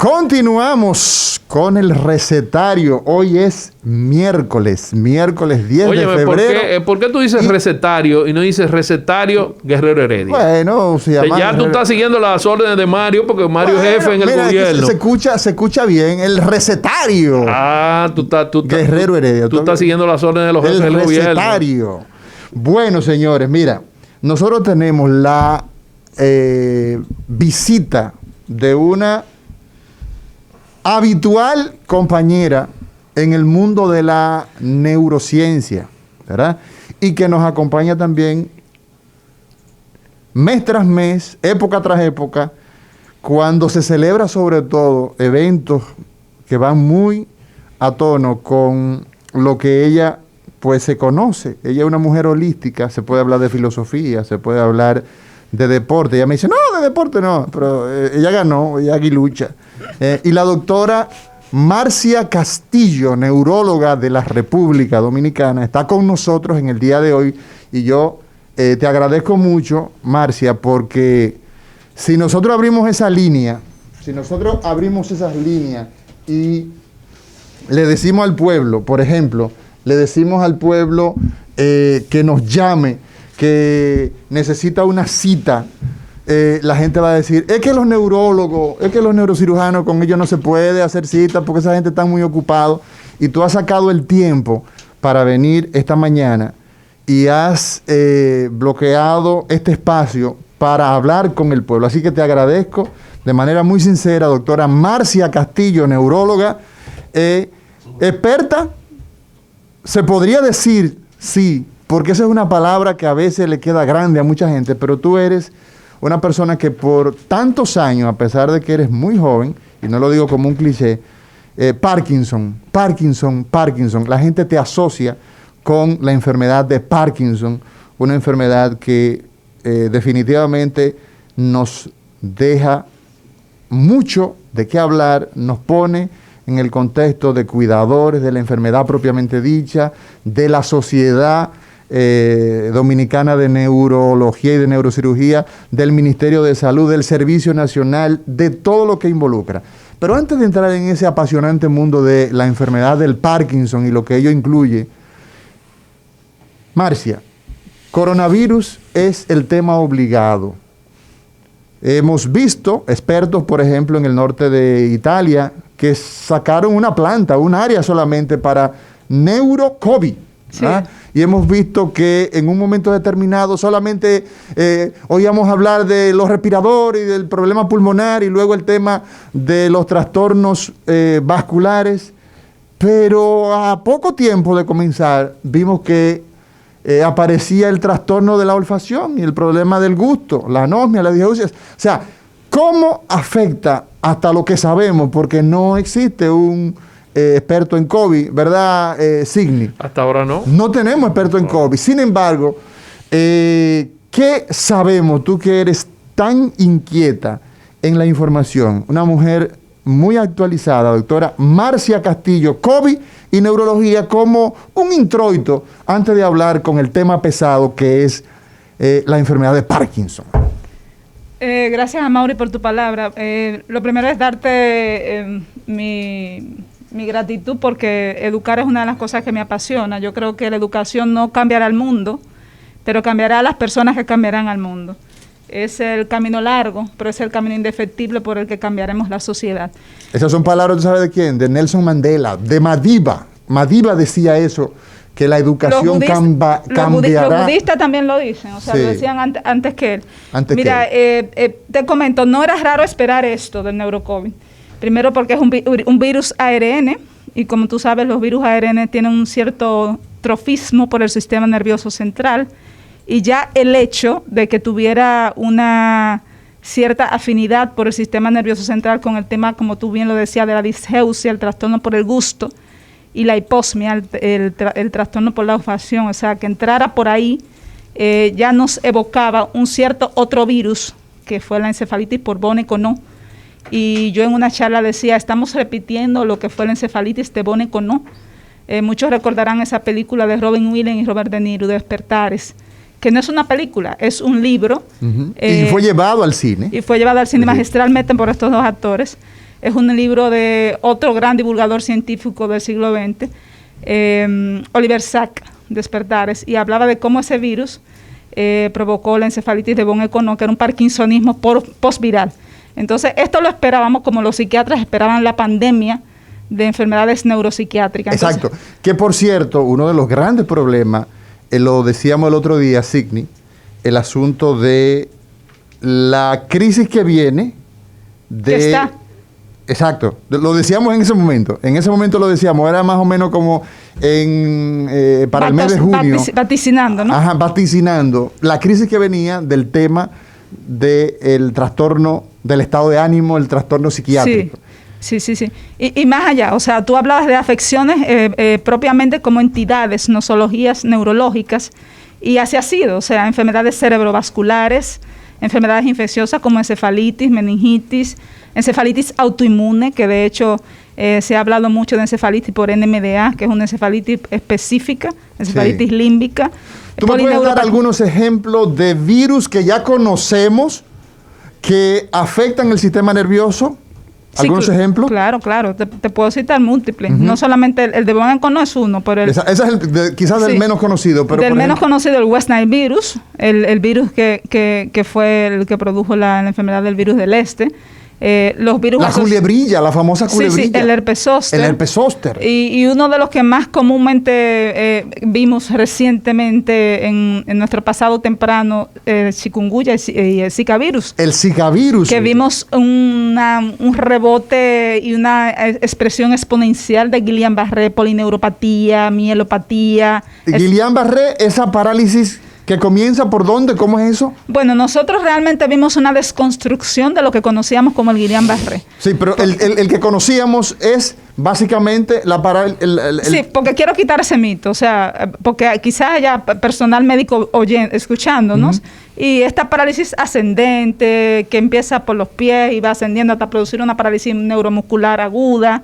Continuamos con el recetario. Hoy es miércoles 10 de febrero. ¿Por qué tú dices recetario y no dices recetario Guerrero Heredia? Bueno, se llama ya tú estás siguiendo las órdenes de Mario porque Mario es jefe en el gobierno. Se escucha bien, el recetario. Guerrero Heredia. Tú estás siguiendo las órdenes de los jefes del gobierno. El recetario. Bueno, señores, mira, nosotros tenemos la visita de una habitual compañera en el mundo de la neurociencia, ¿verdad? Y que nos acompaña también mes tras mes, época tras época, cuando se celebra sobre todo eventos que van muy a tono con lo que ella pues se conoce. Ella es una mujer holística, se puede hablar de filosofía, se puede hablar de deporte. Ella me dice, no, de deporte no, pero ella ganó, ella aguilucha. Y la doctora Marcia Castillo, neuróloga de la República Dominicana, está con nosotros en el día de hoy. Y yo te agradezco mucho, Marcia, porque si nosotros abrimos esa línea, y le decimos al pueblo, por ejemplo, le decimos al pueblo que nos llame, que necesita una cita, la gente va a decir, es que los neurólogos, es que los neurocirujanos, con ellos no se puede hacer cita porque esa gente está muy ocupada. Y tú has sacado el tiempo para venir esta mañana y has bloqueado este espacio para hablar con el pueblo. Así que te agradezco de manera muy sincera, doctora Marcia Castillo, neuróloga, experta, se podría decir, sí, porque esa es una palabra que a veces le queda grande a mucha gente, pero tú eres una persona que por tantos años, a pesar de que eres muy joven, y no lo digo como un cliché, Parkinson, la gente te asocia con la enfermedad de Parkinson, una enfermedad que definitivamente nos deja mucho de qué hablar, nos pone en el contexto de cuidadores de la enfermedad propiamente dicha, de la sociedad dominicana de neurología y de neurocirugía, del Ministerio de Salud, del Servicio Nacional, de todo lo que involucra. Pero antes de entrar en ese apasionante mundo de la enfermedad del Parkinson y lo que ello incluye, Marcia, coronavirus es el tema obligado. Hemos visto expertos, por ejemplo, en el norte de Italia, que sacaron una planta, un área solamente para neurocovid. Sí. Y hemos visto que en un momento determinado solamente oíamos hablar de los respiradores y del problema pulmonar y luego el tema de los trastornos vasculares. Pero a poco tiempo de comenzar vimos que aparecía el trastorno de la olfacción y el problema del gusto, la anosmia, la disgeusia. O sea, ¿cómo afecta hasta lo que sabemos? Porque no existe un experto en COVID, ¿verdad, Signy? Hasta ahora no. No tenemos experto en COVID. Sin embargo, ¿qué sabemos tú que eres tan inquieta en la información? Una mujer muy actualizada, doctora Marcia Castillo, COVID y neurología, como un introito antes de hablar con el tema pesado que es la enfermedad de Parkinson. Gracias a Mauri por tu palabra. Lo primero es darte mi gratitud porque educar es una de las cosas que me apasiona. Yo creo que la educación no cambiará el mundo, pero cambiará a las personas que cambiarán al mundo. Es el camino largo, pero es el camino indefectible por el que cambiaremos la sociedad. Esas son palabras, ¿tú sabes de quién? De Nelson Mandela, de Madiba. Madiba decía eso, que la educación cambiará. Los budistas también lo dicen, o sea, sí, lo decían antes que él. Mira, te comento, no era raro esperar esto del neurocovid. Primero porque es un virus ARN, y como tú sabes, los virus ARN tienen un cierto trofismo por el sistema nervioso central, y ya el hecho de que tuviera una cierta afinidad por el sistema nervioso central con el tema, como tú bien lo decías, de la disgeusia, el trastorno por el gusto, y la hiposmia, el trastorno por la olfacción, o sea, que entrara por ahí, ya nos evocaba un cierto otro virus, que fue la encefalitis por Bonnet-Connoff. Y yo en una charla decía, estamos repitiendo lo que fue la encefalitis de Bonnet-Connoff. Muchos recordarán esa película de Robin Williams y Robert De Niro, Despertares, que no es una película, es un libro. Y fue llevado al cine. Y fue llevado al cine magistralmente por estos dos actores. es un libro de otro gran divulgador científico del siglo XX, Oliver Sacks, Despertares, y hablaba de cómo ese virus provocó la encefalitis de von Econo, que era un parkinsonismo postviral. Entonces, esto lo esperábamos como los psiquiatras esperaban la pandemia de enfermedades neuropsiquiátricas. Exacto. Que, por cierto, uno de los grandes problemas, lo decíamos el otro día, Signy, el asunto de la crisis que viene de... ¿Qué está? Exacto. Lo decíamos en ese momento. En ese momento lo decíamos. Era más o menos como para el mes de junio. Vaticinando, ¿no? Ajá, vaticinando la crisis que venía del tema del trastorno del estado de ánimo, el trastorno psiquiátrico. Sí. Y más allá, o sea, tú hablabas de afecciones propiamente como entidades, nosologías neurológicas, y así ha sido, o sea, enfermedades cerebrovasculares, enfermedades infecciosas como encefalitis, meningitis, encefalitis autoinmune, que de hecho se ha hablado mucho de encefalitis por NMDA, que es una encefalitis específica, encefalitis límbica. ¿Tú me puedes dar algunos ejemplos de virus que ya conocemos que afectan el sistema nervioso? ¿Algunos ejemplos? Claro. Te puedo citar múltiples. No solamente el de von Econo es uno, pero ese es quizás del menos conocido. Pero del menos conocido, el West Nile virus, el virus que fue el que produjo la enfermedad del virus del este. Los virus la culebrilla, la famosa culebrilla. Sí, el herpes zóster. El herpes zóster. Y uno de los que más comúnmente vimos recientemente en nuestro pasado temprano, el chikungunya y el Zika virus. El Zika virus. Que vimos un rebote y una expresión exponencial de Guillain-Barré, polineuropatía, mielopatía. Guillain-Barré, esa parálisis ¿que comienza por dónde? ¿Cómo es eso? Bueno, nosotros realmente vimos una desconstrucción de lo que conocíamos como el Guillain-Barré. Sí, pero el que conocíamos es básicamente la parálisis. Sí, porque quiero quitar ese mito, o sea, porque quizás haya personal médico escuchándonos, y esta parálisis ascendente que empieza por los pies y va ascendiendo hasta producir una parálisis neuromuscular aguda.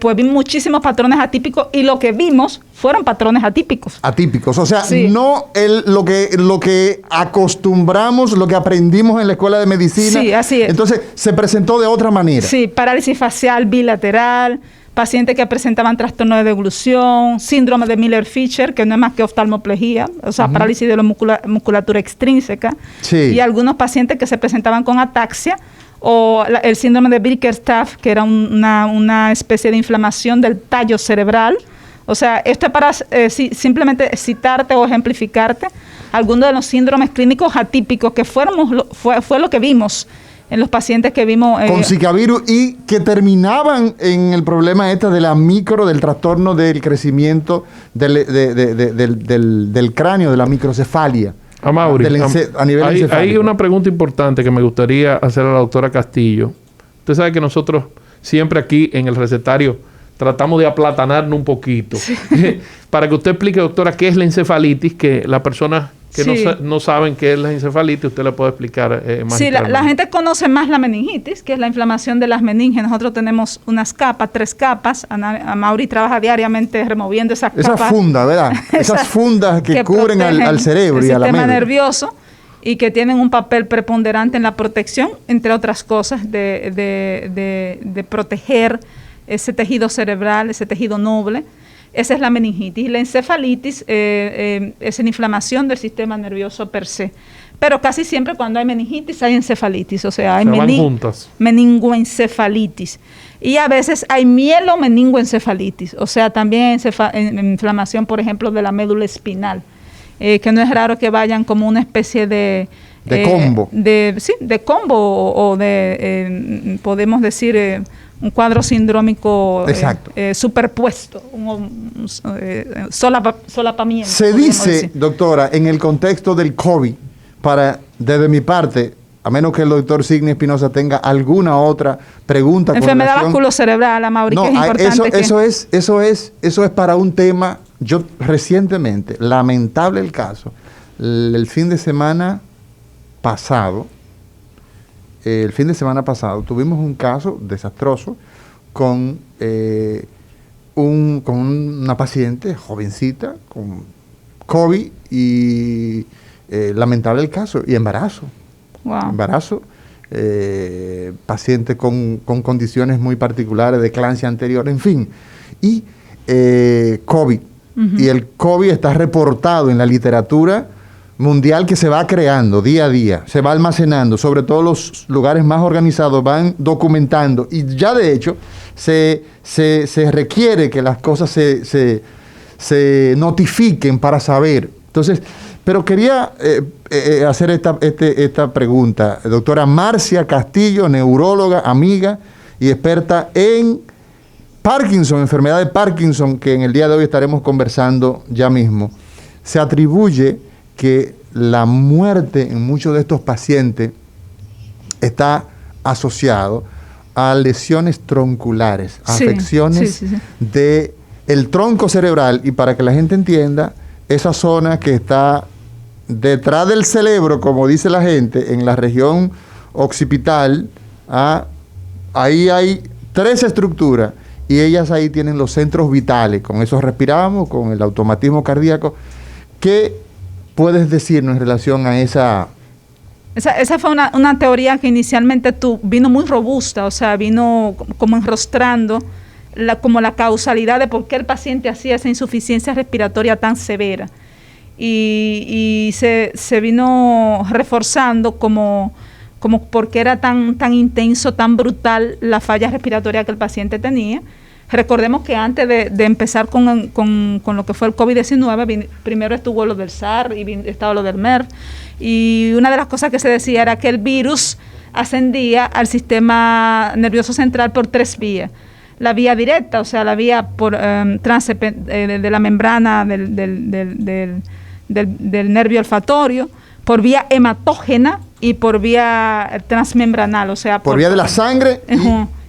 Pues vimos muchísimos patrones atípicos y lo que vimos fueron patrones atípicos. Atípicos, o sea, no lo que acostumbramos, lo que aprendimos en la escuela de medicina. Sí, así es. Entonces, se presentó de otra manera. Sí, parálisis facial bilateral, pacientes que presentaban trastorno de deglución, síndrome de Miller-Fisher, que no es más que oftalmoplegia, o sea, parálisis de la musculatura extrínseca. Sí. Y algunos pacientes que se presentaban con ataxia, o el síndrome de Bickerstaff, que era una especie de inflamación del tallo cerebral. O sea, esto es para simplemente citarte o ejemplificarte algunos de los síndromes clínicos atípicos que fue lo que vimos en los pacientes que vimos. Con Zika virus, y que terminaban en el problema de la del trastorno del crecimiento del cráneo, de la microcefalia. Amaury, hay una pregunta importante que me gustaría hacer a la doctora Castillo. Usted sabe que nosotros siempre aquí en el recetario tratamos de aplatanarnos un poquito. Sí. Para que usted explique, doctora, qué es la encefalitis, que las personas que no saben qué es la encefalitis, usted le puede explicar más. Sí, la gente conoce más la meningitis, que es la inflamación de las meninges. Nosotros tenemos unas capas, 3 capas. Amaury trabaja diariamente removiendo esas capas. Esas fundas, ¿verdad? Esas fundas que cubren al cerebro y a la médula. El sistema nervioso, y que tienen un papel preponderante en la protección, entre otras cosas, de proteger ese tejido cerebral, ese tejido noble. Esa es la meningitis. La encefalitis es una inflamación del sistema nervioso per se. Pero casi siempre cuando hay meningitis hay encefalitis. O sea, hay meningoencefalitis. Y a veces hay mielomeningoencefalitis. O sea, también inflamación, por ejemplo, de la médula espinal. Que no es raro que vayan como una especie de combo. De combo o de, podemos decir... un cuadro sindrómico superpuesto, solapamiento. Se dice, doctora, en el contexto del COVID, desde mi parte, a menos que el doctor Signy Espinosa tenga alguna otra pregunta. Enfermedad vasculocerebral, Amaury, que es importante. Eso es para un tema. Yo recientemente, lamentable el caso, el fin de semana pasado, tuvimos un caso desastroso con una paciente jovencita con COVID y lamentable el caso, y embarazo. Wow. Embarazo. pacientes con condiciones muy particulares de eclampsia anterior, en fin. Y COVID. Y el COVID está reportado en la literatura mundial que se va creando día a día, se va almacenando, sobre todo los lugares más organizados van documentando y ya de hecho se requiere que las cosas se notifiquen para saber. Entonces, pero quería hacer esta pregunta. Doctora Marcia Castillo, neuróloga, amiga y experta en Parkinson, enfermedad de Parkinson, que en el día de hoy estaremos conversando ya mismo. Se atribuye que la muerte en muchos de estos pacientes está asociado a lesiones tronculares, afecciones del tronco cerebral, y para que la gente entienda, esa zona que está detrás del cerebro, como dice la gente, en la región occipital, ahí hay 3 estructuras, y ellas ahí tienen los centros vitales, con eso respiramos, con el automatismo cardíaco. ¿Qué puedes decirnos en relación a esa? Esa fue una teoría que inicialmente vino muy robusta, o sea, vino como enrostrando como la causalidad de por qué el paciente hacía esa insuficiencia respiratoria tan severa. Y se vino reforzando como porque era tan intenso, tan brutal la falla respiratoria que el paciente tenía. Recordemos que antes de empezar con lo que fue el COVID-19, primero estuvo lo del SARS y estaba lo del MERS. Y una de las cosas que se decía era que el virus ascendía al sistema nervioso central por 3 vías. La vía directa, o sea, la vía de la membrana del nervio olfatorio, por vía hematógena y por vía transmembranal, o sea, por vía de la sangre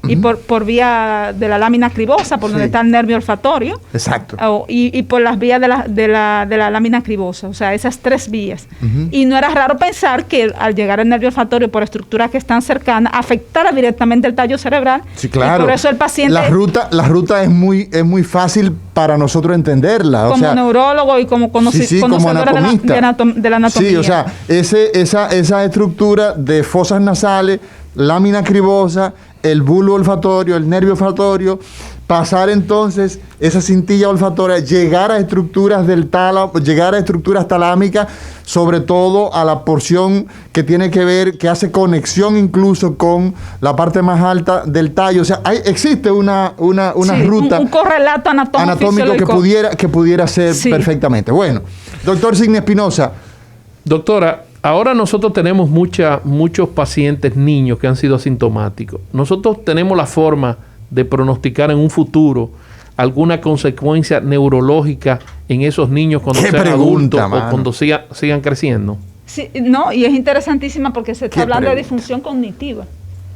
y por vía de la lámina cribosa, por donde está el nervio olfatorio. Exacto. Y por las vías de la lámina cribosa, o sea, esas 3 vías. Y no era raro pensar que al llegar al nervio olfatorio por estructuras que están cercanas, afectara directamente el tallo cerebral. Sí, claro. Y por eso el paciente... La ruta es muy fácil para nosotros entenderla. Como neurólogo y como conocedora de la anatomía. Sí, o sea, esa estructura de fosas nasales, lámina cribosa, el bulbo olfatorio, el nervio olfatorio, pasar entonces esa cintilla olfatoria, llegar a estructuras del tálamo, llegar a estructuras talámicas, sobre todo a la porción que tiene que ver, que hace conexión incluso con la parte más alta del tallo. O sea, existe una ruta, un correlato anatómico que pudiera ser perfectamente. Bueno, doctor Signy Espinosa. Doctora, ahora nosotros tenemos muchos pacientes niños que han sido asintomáticos. Nosotros tenemos la forma de pronosticar en un futuro alguna consecuencia neurológica en esos niños cuando sean adultos o cuando sigan creciendo. Sí, no, y es interesantísima porque se está hablando de disfunción cognitiva.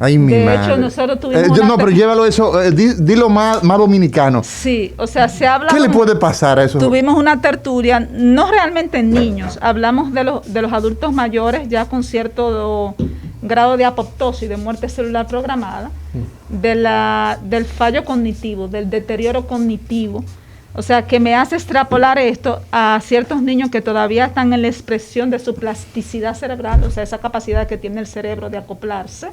Ay, de hecho, nosotros tuvimos pero llévalo eso, dilo más dominicano. Sí, o sea, se habla... ¿Qué le puede pasar a eso? Tuvimos una tertulia, no realmente en niños, hablamos de los adultos mayores ya con cierto grado de apoptosis, de muerte celular programada, del fallo cognitivo, del deterioro cognitivo. O sea, que me hace extrapolar esto a ciertos niños que todavía están en la expresión de su plasticidad cerebral, o sea, esa capacidad que tiene el cerebro de acoplarse.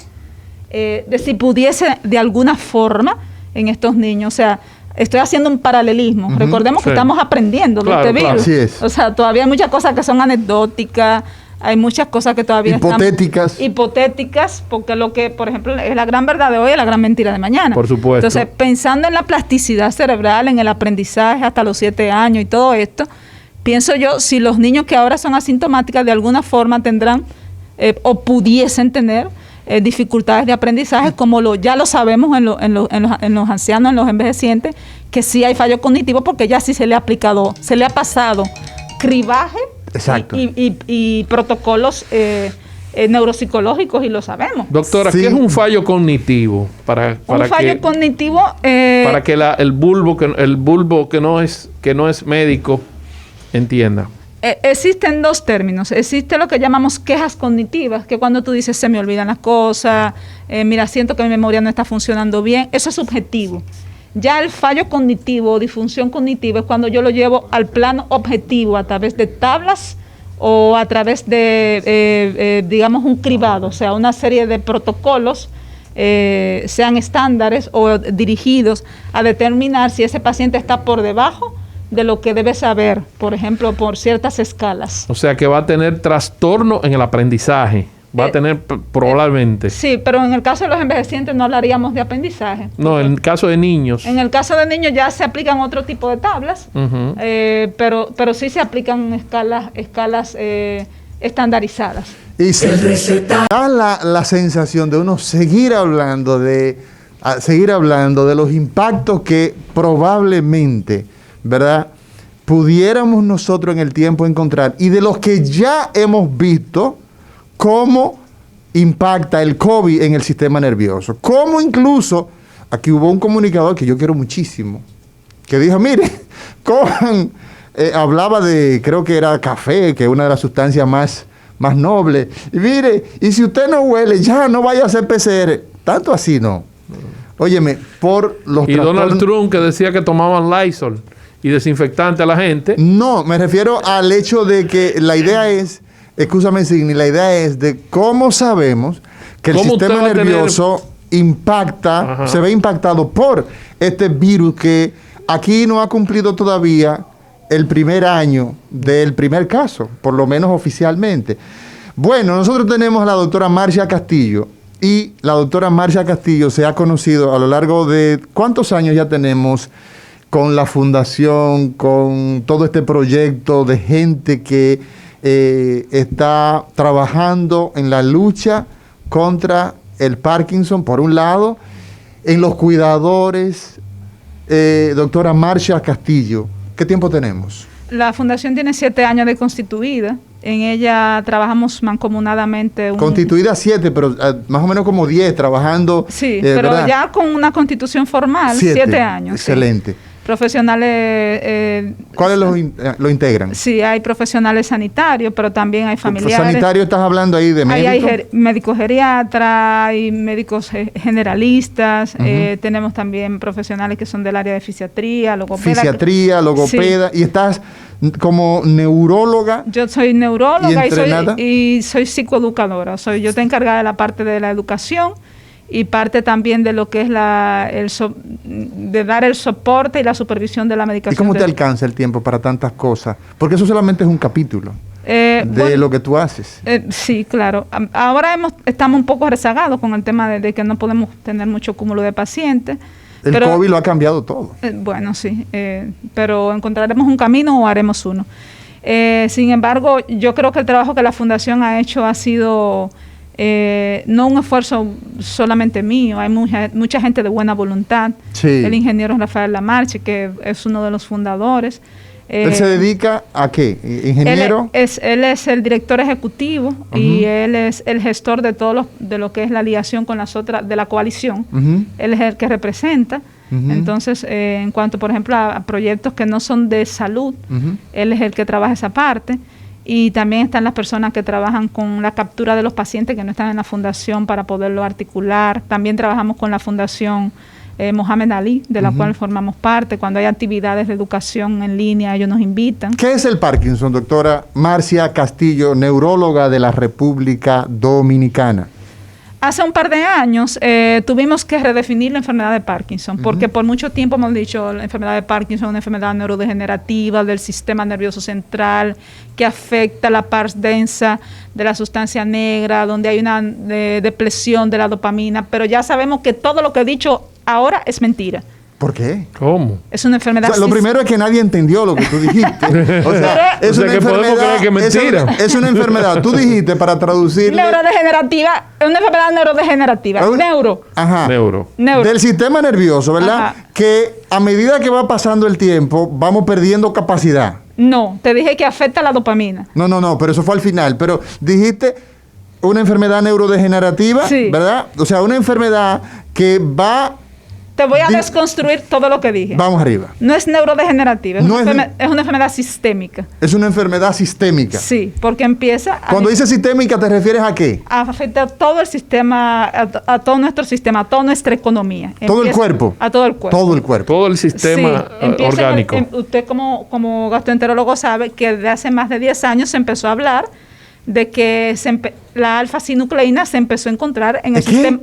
De si pudiese de alguna forma en estos niños, o sea, estoy haciendo un paralelismo. Recordemos que estamos aprendiendo de este virus. Así es. O sea, todavía hay muchas cosas que son anecdóticas, hay muchas cosas que todavía hipotéticas. Hipotéticas, porque lo que, por ejemplo, es la gran verdad de hoy es la gran mentira de mañana. Por supuesto. Entonces, pensando en la plasticidad cerebral, en el aprendizaje hasta los 7 años y todo esto, pienso yo, si los niños que ahora son asintomáticos de alguna forma tendrán o pudiesen tener dificultades de aprendizaje, como ya lo sabemos en los ancianos, en los envejecientes, que sí hay fallo cognitivo porque ya sí se le ha pasado cribaje y protocolos neuropsicológicos y lo sabemos. Doctora, ¿qué es un fallo cognitivo? Cognitivo para que el bulbo que no es médico entienda. Existen 2 términos. Existe lo que llamamos quejas cognitivas, que cuando tú dices se me olvidan las cosas, mira, siento que mi memoria no está funcionando bien, eso es subjetivo. Ya el fallo cognitivo o disfunción cognitiva es cuando yo lo llevo al plano objetivo a través de tablas o a través de, digamos, un cribado, o sea, una serie de protocolos, sean estándares o dirigidos a determinar si ese paciente está por debajo de lo que debe saber, por ejemplo, por ciertas escalas. O sea, que va a tener trastorno en el aprendizaje. Va a tener probablemente. Sí, pero en el caso de los envejecientes no hablaríamos de aprendizaje. No, en el caso de niños. En el caso de niños ya se aplican otro tipo de tablas, pero sí se aplican escalas estandarizadas. Y da la sensación de uno seguir hablando de los impactos que probablemente, ¿verdad?, pudiéramos nosotros en el tiempo encontrar, y de los que ya hemos visto cómo impacta el COVID en el sistema nervioso. Cómo incluso, aquí hubo un comunicador que yo quiero muchísimo, que dijo, mire, cojan, hablaba de, creo que era café, que es una de las sustancias más nobles. Y mire, y si usted no huele, ya no vaya a hacer PCR. Tanto así no. Óyeme, por los y Donald Trump, que decía que tomaban Lysol y desinfectante a la gente. No, me refiero al hecho de que la idea es, escúchame, Signy, la idea es de cómo sabemos que el sistema nervioso impacta, se ve impactado por este virus que aquí no ha cumplido todavía el primer año del primer caso, por lo menos oficialmente. Bueno, nosotros tenemos a la doctora Marcia Castillo, y la doctora Marcia Castillo se ha conocido a lo largo de, ¿cuántos años ya tenemos con la fundación, con todo este proyecto de gente que está trabajando en la lucha contra el Parkinson, por un lado, en los cuidadores? Doctora Marcia Castillo, ¿qué tiempo tenemos? La fundación tiene 7 años de constituida. En ella trabajamos mancomunadamente. Constituida 7, pero más o menos como 10 trabajando. Sí, pero ¿verdad?, ya con una constitución formal, 7 años. Excelente. Sí. Profesionales... ¿Cuáles lo integran? Sí, hay profesionales sanitarios, pero también hay familiares. ¿Sanitario estás hablando ahí de médicos? Hay médicos geriatras, hay médicos generalistas, tenemos también profesionales que son del área de fisiatría, logopeda. Sí. ¿Y estás como neuróloga? Yo soy neuróloga y soy psicoeducadora. Yo estoy encargada de la parte de la educación y parte también de lo que es de dar el soporte y la supervisión de la medicación. ¿Y cómo te alcanza el tiempo para tantas cosas? Porque eso solamente es un capítulo de lo que tú haces. Sí, claro. Ahora estamos un poco rezagados con el tema de que no podemos tener mucho cúmulo de pacientes. Pero COVID lo ha cambiado todo. Bueno, sí, pero encontraremos un camino o haremos uno. Sin embargo, yo creo que el trabajo que la Fundación ha hecho ha sido no un esfuerzo solamente mío, hay mucha gente de buena voluntad. Sí. El ingeniero Rafael Lamarche, que es uno de los fundadores. ¿Él se dedica a qué? ¿Ingeniero? Él es el director ejecutivo y él es el gestor de lo que es la ligación con las otras, de la coalición. Él es el que representa. Entonces, en cuanto, por ejemplo, a proyectos que no son de salud, él es el que trabaja esa parte. Y también están las personas que trabajan con la captura de los pacientes que no están en la fundación para poderlo articular. También trabajamos con la Fundación Mohamed Ali, de la cual formamos parte. Cuando hay actividades de educación en línea, ellos nos invitan. ¿Qué es el Parkinson, doctora Marcia Castillo, neuróloga de la República Dominicana? Hace un par de años tuvimos que redefinir la enfermedad de Parkinson, porque por mucho tiempo hemos dicho la enfermedad de Parkinson es una enfermedad neurodegenerativa del sistema nervioso central que afecta la parte densa de la sustancia negra, donde hay una depresión de la dopamina, pero ya sabemos que todo lo que he dicho ahora es mentira. ¿Por qué? ¿Cómo? Es una enfermedad... O sea, lo primero es que nadie entendió lo que tú dijiste. O sea, es una enfermedad... Que mentira. Es una enfermedad. Tú dijiste, para traducirle... Neurodegenerativa. Es una enfermedad neurodegenerativa. Neuro. Del sistema nervioso, ¿verdad? Ajá. Que a medida que va pasando el tiempo, vamos perdiendo capacidad. No, te dije que afecta la dopamina. No, pero eso fue al final. Pero dijiste una enfermedad neurodegenerativa, sí, ¿verdad? O sea, una enfermedad que va Te voy a desconstruir todo lo que dije. Vamos arriba. No es neurodegenerativa, es una enfermedad sistémica. Es una enfermedad sistémica. Sí, porque empieza... Cuando dices sistémica, ¿te refieres a qué? Afecta a todo el sistema, a todo nuestro sistema, a toda nuestra economía. ¿Todo el cuerpo? A todo el cuerpo. Todo el cuerpo. Todo el sistema orgánico. Usted como gastroenterólogo sabe que desde hace más de 10 años se empezó a hablar de que la alfa-sinucleína se empezó a encontrar en el sistema...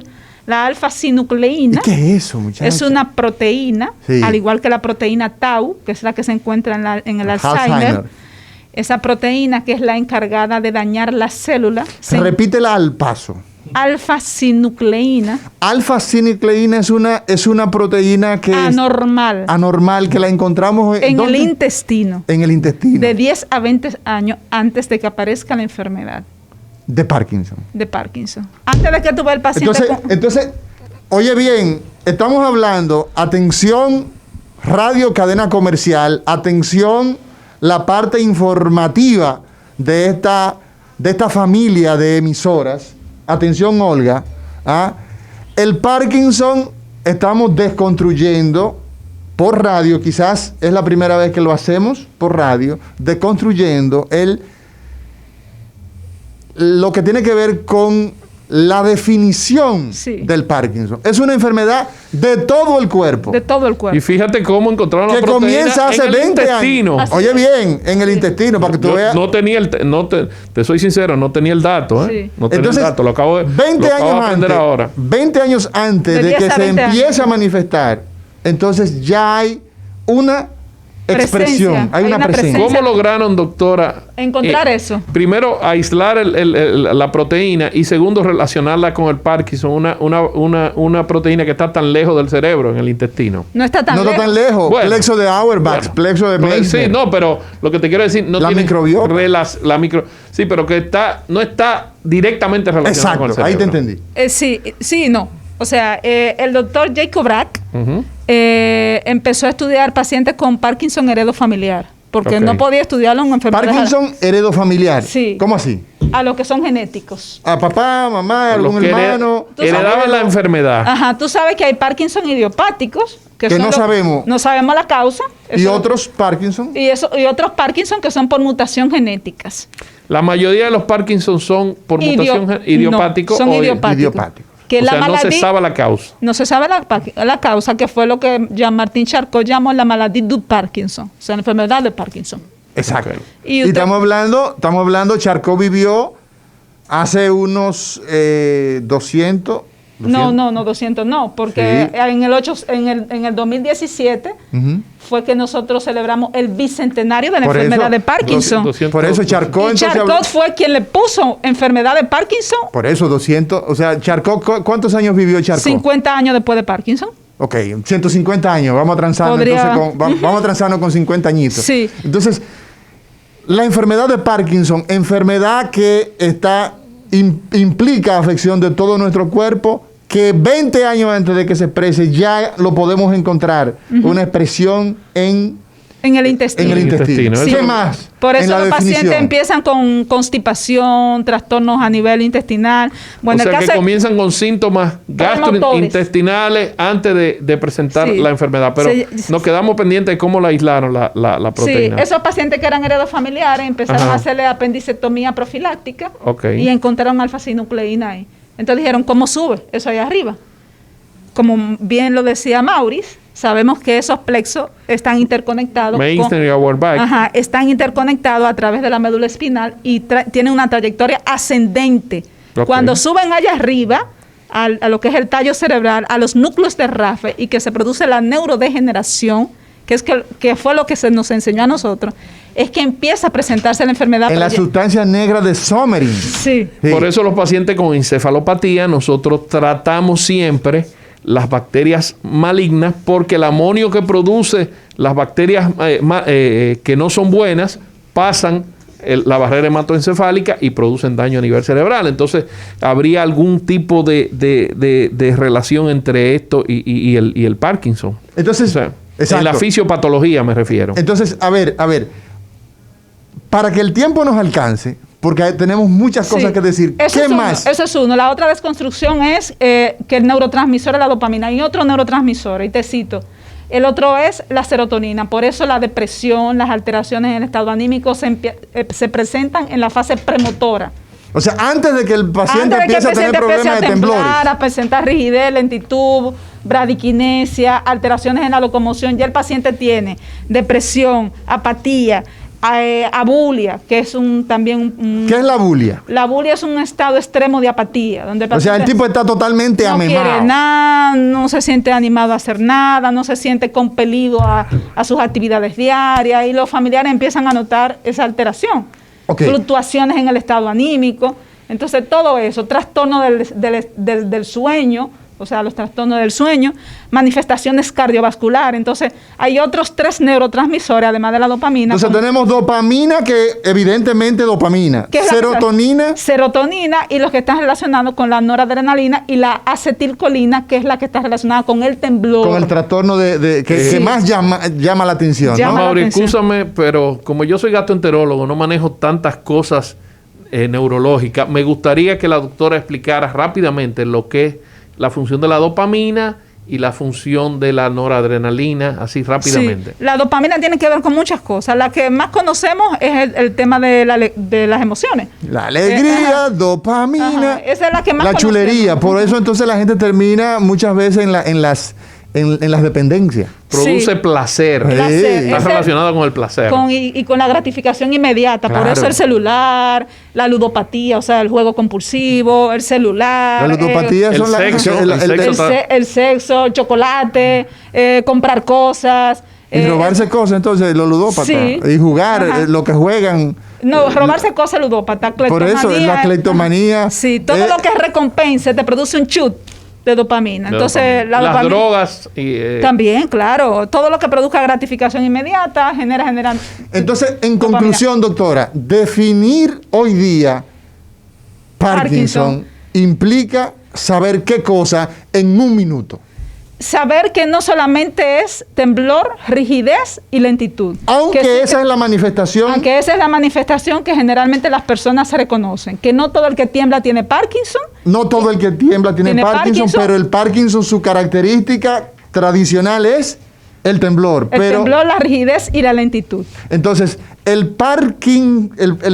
La alfa-sinucleína. ¿Qué es eso, muchachos? Es una proteína, al igual que la proteína Tau, que es la que se encuentra en el Alzheimer. Esa proteína que es la encargada de dañar las células. Repítela al paso. Alfa-sinucleína. Alfa-sinucleína es una proteína que anormal. Anormal, que la encontramos en el intestino. En el intestino. De 10 a 20 años antes de que aparezca la enfermedad. De Parkinson. De Parkinson. Antes de que tuve el paciente... Entonces, oye bien, estamos hablando, atención, radio, cadena comercial, atención, la parte informativa de esta familia de emisoras. Atención, Olga. El Parkinson estamos desconstruyendo por radio, quizás es la primera vez que lo hacemos por radio, desconstruyendo lo que tiene que ver con la definición del Parkinson. Es una enfermedad de todo el cuerpo. De todo el cuerpo. Y fíjate cómo encontraron la proteína comienza hace 20 años. Oye bien, en el intestino, para que tú veas. No tenía te soy sincero, no tenía el dato, ¿eh? No tenía el dato, lo acabo de 20 años aprender antes, ahora. 20 años antes de que se empiece a manifestar, entonces ya hay una expresión, hay una presencia. ¿Cómo lograron, doctora, encontrar eso? Primero, aislar la proteína y segundo, relacionarla con el Parkinson, una proteína que está tan lejos del cerebro, en el intestino? No está tan lejos. Bueno, plexo de Auerbach, plexo de Meissner. Sí, no, pero lo que te quiero decir, no la tiene microbiota. Sí, pero que no está directamente relacionado con el cerebro. Ahí te entendí. Sí, no. O sea, el doctor Jacob Brack empezó a estudiar pacientes con Parkinson heredofamiliar, porque no podía estudiarlo en enfermedades. Parkinson heredofamiliar. Sí. ¿Cómo así? A los que son genéticos. A papá, mamá, algún hermano. Heredaban la enfermedad. Ajá, tú sabes que hay Parkinson idiopáticos. Que no sabemos. No sabemos la causa. ¿Y otros Parkinson? Y otros Parkinson que son por mutación genéticas. La mayoría de los Parkinson son por mutación idiopática. Son idiopáticos. No se sabe la causa. No se sabe la causa, que fue lo que Jean-Martin Charcot llamó la maladie du Parkinson, o sea, la enfermedad de Parkinson. Exacto. Y estamos hablando, Charcot vivió hace unos 200. No, 200 no, porque en el 2017 fue que nosotros celebramos el bicentenario de la enfermedad de Parkinson. Por eso Charcot... Y Charcot fue quien le puso enfermedad de Parkinson. Por eso 200, o sea, Charcot, ¿cuántos años vivió Charcot? 50 años después de Parkinson. Ok, 150 años, vamos a transarnos vamos a transarnos con 50 añitos. Sí. Entonces, la enfermedad de Parkinson, enfermedad que implica afección de todo nuestro cuerpo, que 20 años antes de que se exprese ya lo podemos encontrar, una expresión en el intestino. Sí. ¿Qué más? Por eso los pacientes empiezan con constipación, trastornos a nivel intestinal. Bueno, o sea, que comienzan con síntomas gastrointestinales antes de presentar la enfermedad. Pero nos quedamos pendientes de cómo la aislaron la proteína. Sí, esos pacientes que eran heredofamiliares empezaron a hacerle apendicectomía profiláctica y encontraron alfa-sinucleína ahí. Entonces dijeron, ¿cómo sube eso ahí arriba? Como bien lo decía Maurice, sabemos que esos plexos están interconectados. Meissner y Auerbach. Están interconectados a través de la médula espinal y tienen una trayectoria ascendente. Cuando suben allá arriba, a lo que es el tallo cerebral, a los núcleos de Rafe, y que se produce la neurodegeneración, que fue lo que se nos enseñó a nosotros, es que empieza a presentarse la enfermedad. En la sustancia negra de Somerin. Sí. Por eso los pacientes con encefalopatía, nosotros tratamos siempre las bacterias malignas, porque el amonio que produce las bacterias que no son buenas pasan la barrera hematoencefálica y producen daño a nivel cerebral. Entonces, habría algún tipo de relación entre esto y el Parkinson. Entonces, en la fisiopatología me refiero. Entonces, a ver, para que el tiempo nos alcance, porque tenemos muchas cosas que decir. ¿Qué más? Eso es uno. La otra desconstrucción es que el neurotransmisor es la dopamina y otro neurotransmisor, y te cito. El otro es la serotonina. Por eso la depresión, las alteraciones en el estado anímico se presentan en la fase premotora. O sea, antes de que el paciente empiece a tener problemas de temblores. A presentar rigidez, lentitud, bradiquinesia, alteraciones en la locomoción, ya el paciente tiene depresión, apatía, abulia, que es también ¿Qué es la abulia? La abulia es un estado extremo de apatía, donde o sea, el tipo está totalmente amemado. No quiere nada, no se siente animado a hacer nada, no se siente compelido a sus actividades diarias, y los familiares empiezan a notar esa alteración. Fluctuaciones en el estado anímico. Entonces, todo eso, trastorno del sueño, o sea, los trastornos del sueño, manifestaciones cardiovasculares. Entonces, hay otros 3 neurotransmisores, además de la dopamina. Entonces, tenemos dopamina, que evidentemente dopamina. Serotonina. Serotonina, y los que están relacionados con la noradrenalina y la acetilcolina, que es la que está relacionada con el temblor. Con el trastorno que más llama la atención. Mauri, escúchame, pero como yo soy gastroenterólogo, no manejo tantas cosas neurológicas. Me gustaría que la doctora explicara rápidamente lo que es la función de la dopamina y la función de la noradrenalina, así rápidamente. Sí, la dopamina tiene que ver con muchas cosas. La que más conocemos es el tema de las emociones. La alegría, dopamina, esa es la que más la chulería. Por eso entonces la gente termina muchas veces en las dependencias. Produce placer. Está relacionado con el placer. Y con la gratificación inmediata. Claro. Por eso el celular, la ludopatía, o sea, el juego compulsivo, el celular. La ludopatía son el sexo, el chocolate, comprar cosas. Y robarse cosas, entonces, los ludópatas. Sí. Y jugar, lo que juegan. No, robarse cosas ludópatas. Por eso, la cleptomanía. Sí, todo lo que es recompensa te produce un chut de dopamina. Entonces, las drogas también, claro, todo lo que produzca gratificación inmediata genera. Entonces, en conclusión, doctora, definir hoy día Parkinson implica saber qué cosa en un minuto. Saber que no solamente es temblor, rigidez y lentitud. Aunque esa es la manifestación. Aunque esa es la manifestación que generalmente las personas se reconocen. Que no todo el que tiembla tiene Parkinson. No todo el que tiembla tiene Parkinson, pero el Parkinson, su característica tradicional es el temblor. El temblor, la rigidez y la lentitud. Entonces, el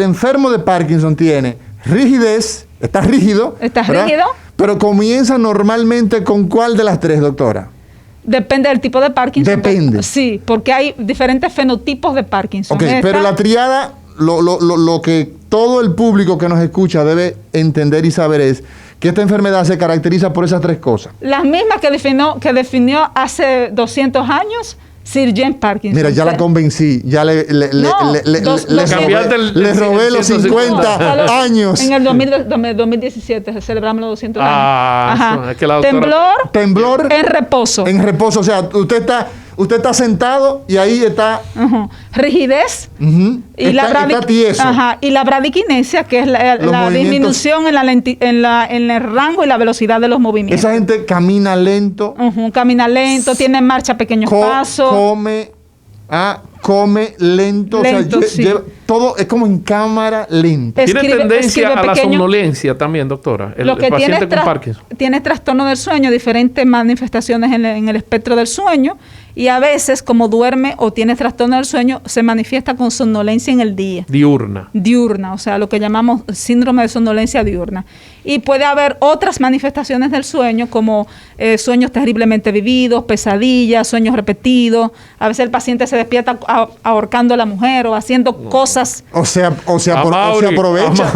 enfermo de Parkinson tiene rigidez, está rígido. Está rígido. Pero comienza normalmente con ¿cuál de las 3, doctora? Depende del tipo de Parkinson. Depende. Sí, porque hay diferentes fenotipos de Parkinson. Pero la triada, lo que todo el público que nos escucha debe entender y saber es que esta enfermedad se caracteriza por esas 3 cosas. Las mismas que definió hace 200 años Sir James Parkinson. Mira, ya la convencí, ya le robé los 50 años. En el 2017 celebramos los 200 años. Es que la doctora... Temblor en reposo. En reposo, o sea, usted está sentado y ahí está... Rigidez. Y está tieso. Y la bradiquinesia, que es la disminución en el rango y la velocidad de los movimientos. Esa gente camina lento. Camina lento, tiene en marcha pequeños pasos. Come lento. O sea, todo es como en cámara lenta. Tiene tendencia a la somnolencia también, doctora. El paciente con Parkinson. Tiene trastorno del sueño, diferentes manifestaciones en el espectro del sueño. Y a veces, como duerme o tiene trastorno del sueño, se manifiesta con somnolencia en el día. Diurna, o sea, lo que llamamos síndrome de somnolencia diurna. Y puede haber otras manifestaciones del sueño, como sueños terriblemente vividos, pesadillas, sueños repetidos. A veces el paciente se despierta ahorcando a la mujer o haciendo cosas. O sea, aprovecha.